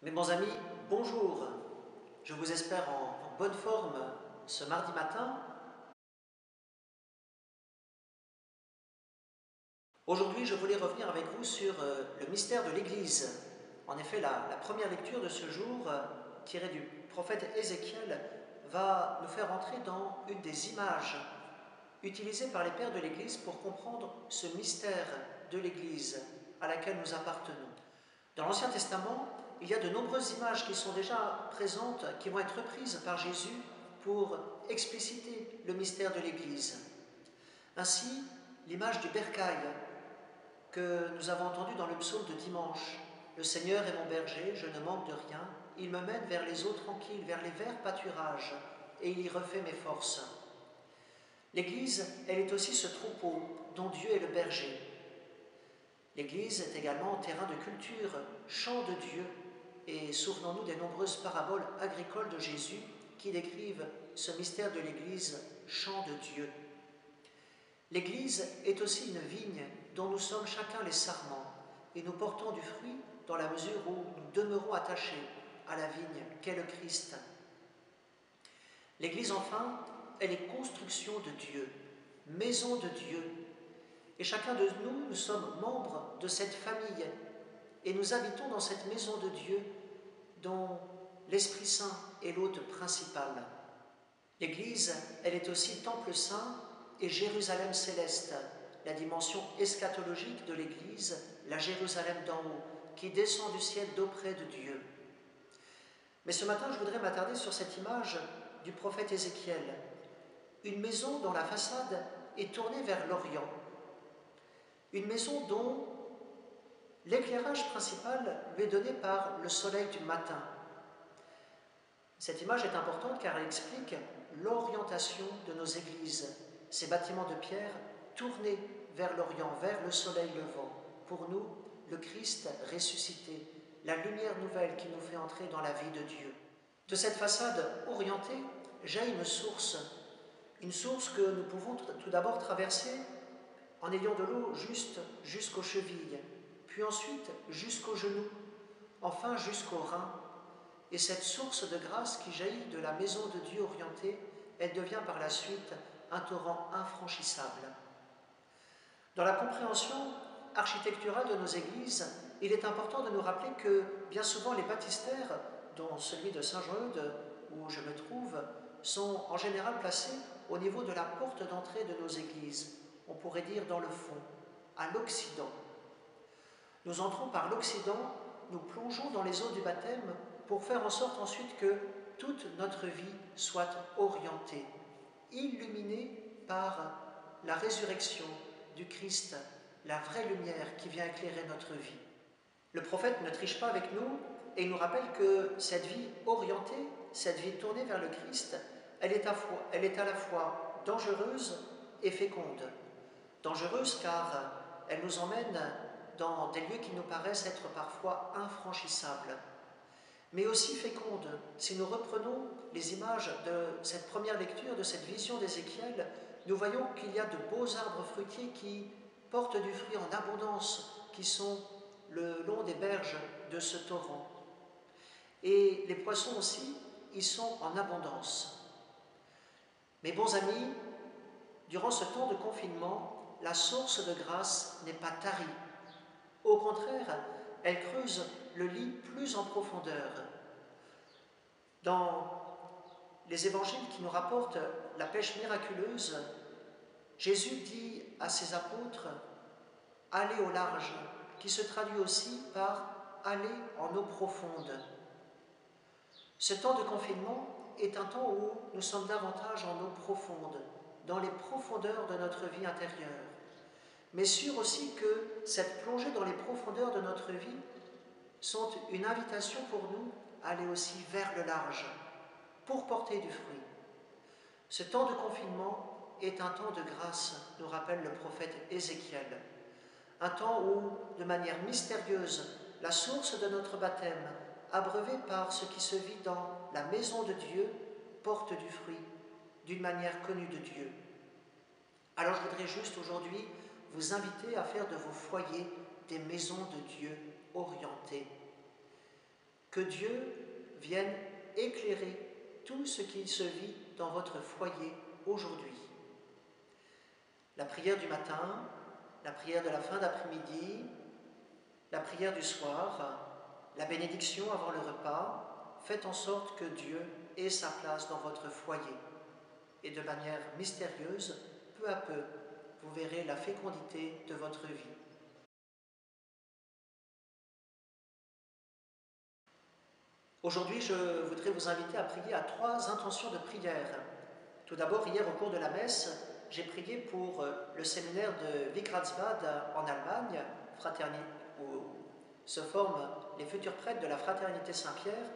Mes bons amis, bonjour. Je vous espère en bonne forme ce mardi matin. Aujourd'hui, je voulais revenir avec vous sur le mystère de l'Église. En effet, la première lecture de ce jour, tirée du prophète Ézéchiel, va nous faire entrer dans une des images utilisées par les pères de l'Église pour comprendre ce mystère de l'Église à laquelle nous appartenons. Dans l'Ancien Testament, il y a de nombreuses images qui sont déjà présentes, qui vont être reprises par Jésus pour expliciter le mystère de l'Église. Ainsi, l'image du bercail que nous avons entendue dans le psaume de dimanche. Le Seigneur est mon berger, je ne manque de rien, il me mène vers les eaux tranquilles, vers les verts pâturages, et il y refait mes forces. L'Église, elle est aussi ce troupeau dont Dieu est le berger. L'Église est également terrain de culture, champ de Dieu, et souvenons-nous des nombreuses paraboles agricoles de Jésus qui décrivent ce mystère de l'Église, champ de Dieu. L'Église est aussi une vigne dont nous sommes chacun les sarments, et nous portons du fruit dans la mesure où nous demeurons attachés à la vigne qu'est le Christ. L'Église, enfin, elle est construction de Dieu, maison de Dieu, et chacun de nous, nous sommes membres de cette famille, et nous habitons dans cette maison de Dieu dont l'Esprit Saint est l'hôte principal. L'Église, elle est aussi Temple Saint et Jérusalem céleste, la dimension eschatologique de l'Église, la Jérusalem d'en haut, qui descend du ciel d'auprès de Dieu. Mais ce matin, je voudrais m'attarder sur cette image du prophète Ézéchiel, une maison dont la façade est tournée vers l'Orient, une maison dont l'éclairage principal lui est donné par le soleil du matin. Cette image est importante car elle explique l'orientation de nos églises, ces bâtiments de pierre tournés vers l'Orient, vers le soleil levant. Pour nous, le Christ ressuscité, la lumière nouvelle qui nous fait entrer dans la vie de Dieu. De cette façade orientée jaillit une source que nous pouvons tout d'abord traverser en ayant de l'eau juste jusqu'aux chevilles, puis ensuite jusqu'aux genoux, enfin jusqu'aux reins. Et cette source de grâce qui jaillit de la maison de Dieu orientée, elle devient par la suite un torrent infranchissable. Dans la compréhension architecturale de nos églises, il est important de nous rappeler que bien souvent les baptistères, dont celui de Saint-Jean-Eudes, où je me trouve, sont en général placés au niveau de la porte d'entrée de nos églises, on pourrait dire dans le fond, à l'Occident. Nous entrons par l'Occident, nous plongeons dans les eaux du baptême pour faire en sorte ensuite que toute notre vie soit orientée, illuminée par la résurrection du Christ, la vraie lumière qui vient éclairer notre vie. Le prophète ne triche pas avec nous et il nous rappelle que cette vie orientée, cette vie tournée vers le Christ, elle est à la fois dangereuse et féconde. Dangereuse car elle nous emmène dans des lieux qui nous paraissent être parfois infranchissables, mais aussi féconde. Si nous reprenons les images de cette première lecture, de cette vision d'Ézéchiel, nous voyons qu'il y a de beaux arbres fruitiers qui portent du fruit en abondance, qui sont le long des berges de ce torrent. Et les poissons aussi, ils sont en abondance. Mes bons amis, durant ce temps de confinement, la source de grâce n'est pas tarie. Au contraire, elle creuse le lit plus en profondeur. Dans les évangiles qui nous rapportent la pêche miraculeuse, Jésus dit à ses apôtres « Allez au large », qui se traduit aussi par « Allez en eau profonde ». Ce temps de confinement est un temps où nous sommes davantage en eau profonde, dans les profondeurs de notre vie intérieure, mais sûr aussi que cette plongée dans les profondeurs de notre vie sont une invitation pour nous à aller aussi vers le large, pour porter du fruit. Ce temps de confinement est un temps de grâce, nous rappelle le prophète Ézéchiel. Un temps où, de manière mystérieuse, la source de notre baptême, abreuvée par ce qui se vit dans la maison de Dieu, porte du fruit d'une manière connue de Dieu. Alors je voudrais juste aujourd'hui vous inviter à faire de vos foyers des maisons de Dieu orientées. Que Dieu vienne éclairer tout ce qui se vit dans votre foyer aujourd'hui. La prière du matin, la prière de la fin d'après-midi, la prière du soir, la bénédiction avant le repas, faites en sorte que Dieu ait sa place dans votre foyer. Et de manière mystérieuse, peu à peu, vous verrez la fécondité de votre vie. Aujourd'hui, je voudrais vous inviter à prier à 3 intentions de prière. Tout d'abord, hier au cours de la messe, j'ai prié pour le séminaire de Vikratsbad en Allemagne, où se forment les futurs prêtres de la Fraternité Saint-Pierre,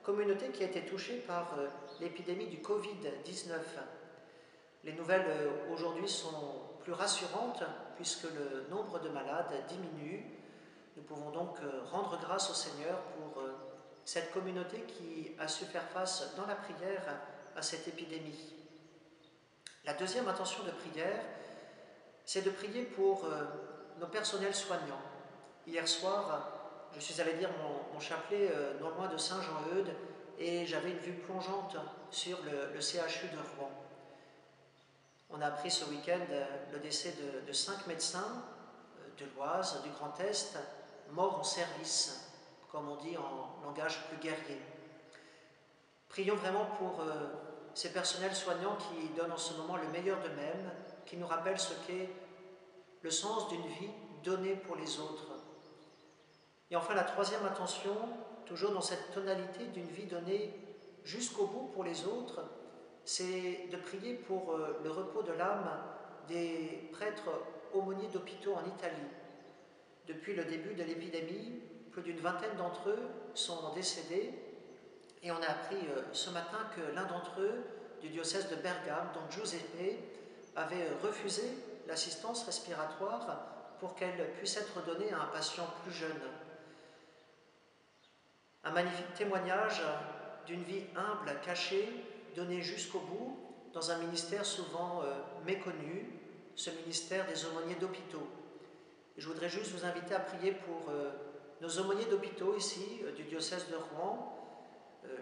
communauté qui a été touchée par l'épidémie du Covid-19. Les nouvelles aujourd'hui sont plus rassurantes puisque le nombre de malades diminue. Nous pouvons donc rendre grâce au Seigneur pour cette communauté qui a su faire face dans la prière à cette épidémie. La deuxième intention de prière, c'est de prier pour nos personnels soignants. Hier soir, je suis allé dire mon chapelet non loin de Saint-Jean-Eudes et j'avais une vue plongeante sur le CHU de Rouen. On a appris ce week-end le décès de 5 médecins de l'Oise, du Grand Est, morts en service, comme on dit en langage plus guerrier. Prions vraiment pour ces personnels soignants qui donnent en ce moment le meilleur d'eux-mêmes, qui nous rappellent ce qu'est le sens d'une vie donnée pour les autres. Et enfin, la troisième intention, toujours dans cette tonalité d'une vie donnée jusqu'au bout pour les autres, c'est de prier pour le repos de l'âme des prêtres aumôniers d'hôpitaux en Italie. Depuis le début de l'épidémie, plus d'une vingtaine d'entre eux sont décédés et on a appris ce matin que l'un d'entre eux, du diocèse de Bergame, Don Giuseppe, avait refusé l'assistance respiratoire pour qu'elle puisse être donnée à un patient plus jeune. Un magnifique témoignage d'une vie humble, cachée, donnée jusqu'au bout, dans un ministère souvent méconnu, ce ministère des aumôniers d'hôpitaux. Et je voudrais juste vous inviter à prier pour nos aumôniers d'hôpitaux ici, du diocèse de Rouen,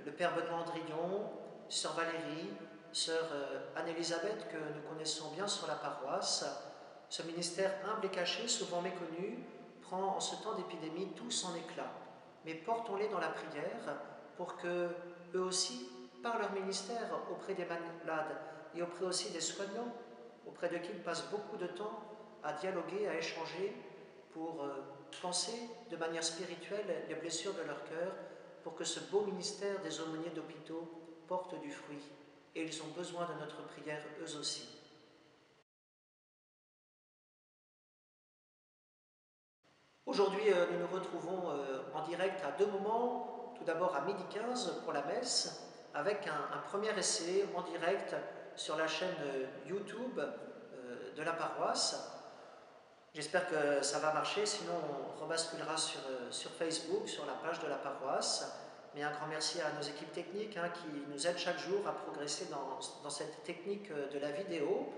le Père Benoît Andrion, Sœur Valérie, Sœur Anne-Élisabeth, que nous connaissons bien sur la paroisse. Ce ministère humble et caché, souvent méconnu, prend en ce temps d'épidémie tout son éclat. Mais portons-les dans la prière pour que eux aussi, par leur ministère auprès des malades et auprès aussi des soignants, auprès de qui ils passent beaucoup de temps à dialoguer, à échanger, pour penser de manière spirituelle les blessures de leur cœur, pour que ce beau ministère des aumôniers d'hôpitaux porte du fruit. Et ils ont besoin de notre prière eux aussi. Aujourd'hui, nous nous retrouvons en direct à 2 moments. Tout d'abord à 12h15 pour la messe, avec un premier essai en direct sur la chaîne YouTube de la paroisse. J'espère que ça va marcher, sinon on rebasculera sur Facebook, sur la page de la paroisse. Mais un grand merci à nos équipes techniques qui nous aident chaque jour à progresser dans cette technique de la vidéo.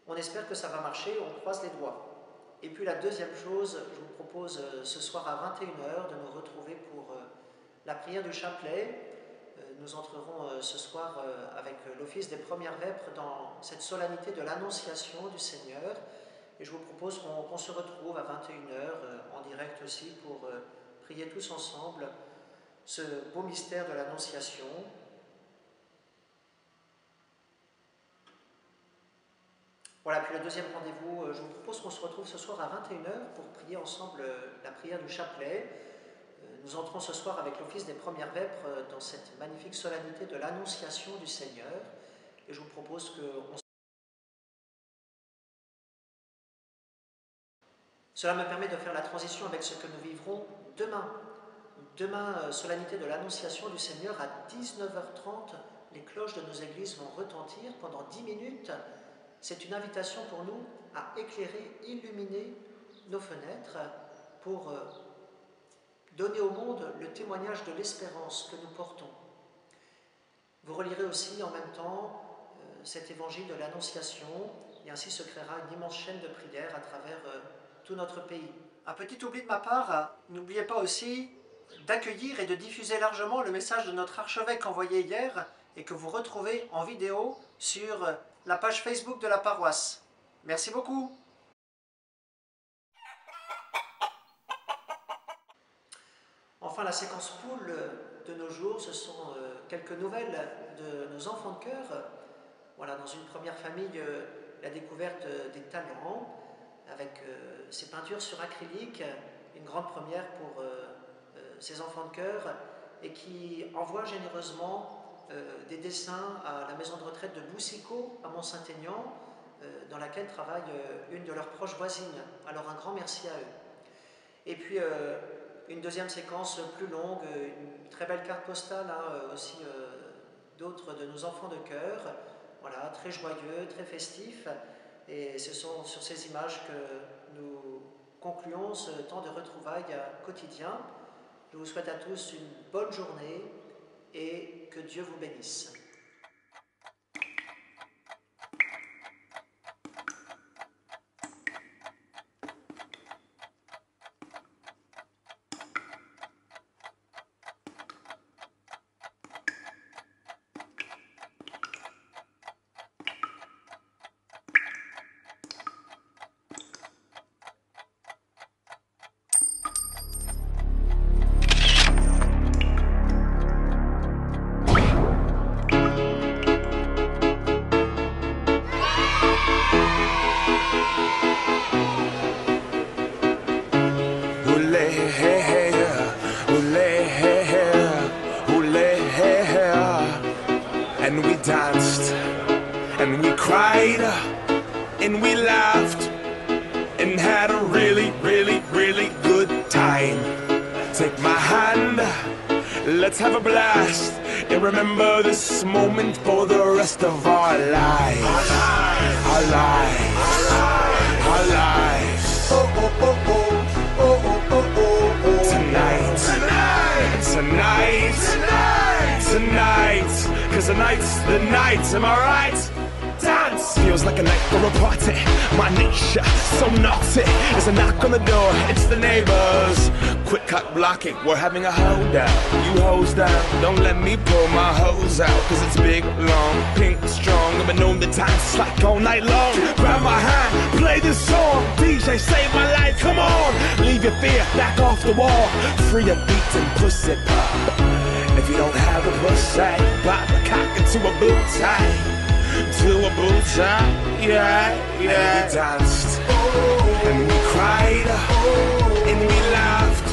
On espère que ça va marcher, on croise les doigts. Et puis la deuxième chose, je vous propose ce soir à 21h de nous retrouver pour la prière du chapelet. Nous entrerons ce soir avec l'office des premières vêpres dans cette solennité de l'Annonciation du Seigneur. Et je vous propose qu'on se retrouve à 21h en direct aussi pour prier tous ensemble ce beau mystère de l'Annonciation. Voilà, puis le deuxième rendez-vous, je vous propose qu'on se retrouve ce soir à 21h pour prier ensemble la prière du chapelet. Nous entrons ce soir avec l'office des premières vêpres dans cette magnifique solennité de l'Annonciation du Seigneur. Et je vous propose qu'on... Cela me permet de faire la transition avec ce que nous vivrons demain. Demain, solennité de l'Annonciation du Seigneur, à 19h30, les cloches de nos églises vont retentir pendant 10 minutes. C'est une invitation pour nous à éclairer, illuminer nos fenêtres pour donner au monde le témoignage de l'espérance que nous portons. Vous relirez aussi en même temps cet évangile de l'Annonciation et ainsi se créera une immense chaîne de prières à travers tout notre pays. Un petit oubli de ma part, n'oubliez pas aussi d'accueillir et de diffuser largement le message de notre archevêque envoyé hier et que vous retrouvez en vidéo sur la page Facebook de la paroisse. Merci beaucoup. Enfin, la séquence poule de nos jours, ce sont quelques nouvelles de nos enfants de cœur. Voilà, dans une première famille, la découverte des talents avec ces peintures sur acrylique, une grande première pour ces enfants de cœur, et qui envoient généreusement des dessins à la maison de retraite de Boussicot, à Mont-Saint-Aignan, dans laquelle travaille une de leurs proches voisines. Alors un grand merci à eux. Et puis une deuxième séquence plus longue, une très belle carte postale, hein, aussi d'autres de nos enfants de cœur, voilà, très joyeux, très festifs. Et ce sont sur ces images que nous concluons ce temps de retrouvailles quotidien. Je vous souhaite à tous une bonne journée et que Dieu vous bénisse. And we danced, and we cried, and we laughed, and had a really, really, really good time. Take my hand, let's have a blast, and remember this moment for the rest of our lives. Our lives, our lives. Oh, oh, oh, oh, oh, oh, oh, oh. Tonight, tonight, tonight, tonight, tonight. Cause tonight's the night, am I right? Dance! Feels like a night for a party. My nature, so naughty. There's a knock on the door, it's the neighbors. Quick cut blocking, we're having a hoedown. You hose down, don't let me pull my hose out. Cause it's big, long, pink, strong. I've been known the times like all night long. Grab my hand, play this song. DJ, save my life, come on. Leave your fear, back off the wall. Free your beat and pussy pop. If you don't have a pussy, pop a cock into a boot tie. To a boot tie, yeah, yeah. And we danced, and we cried, and we laughed,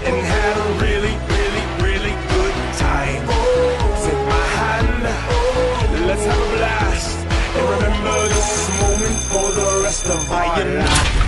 and had a really, really, really good time. Take my hand, let's have a blast, and remember this moment for the rest of our life.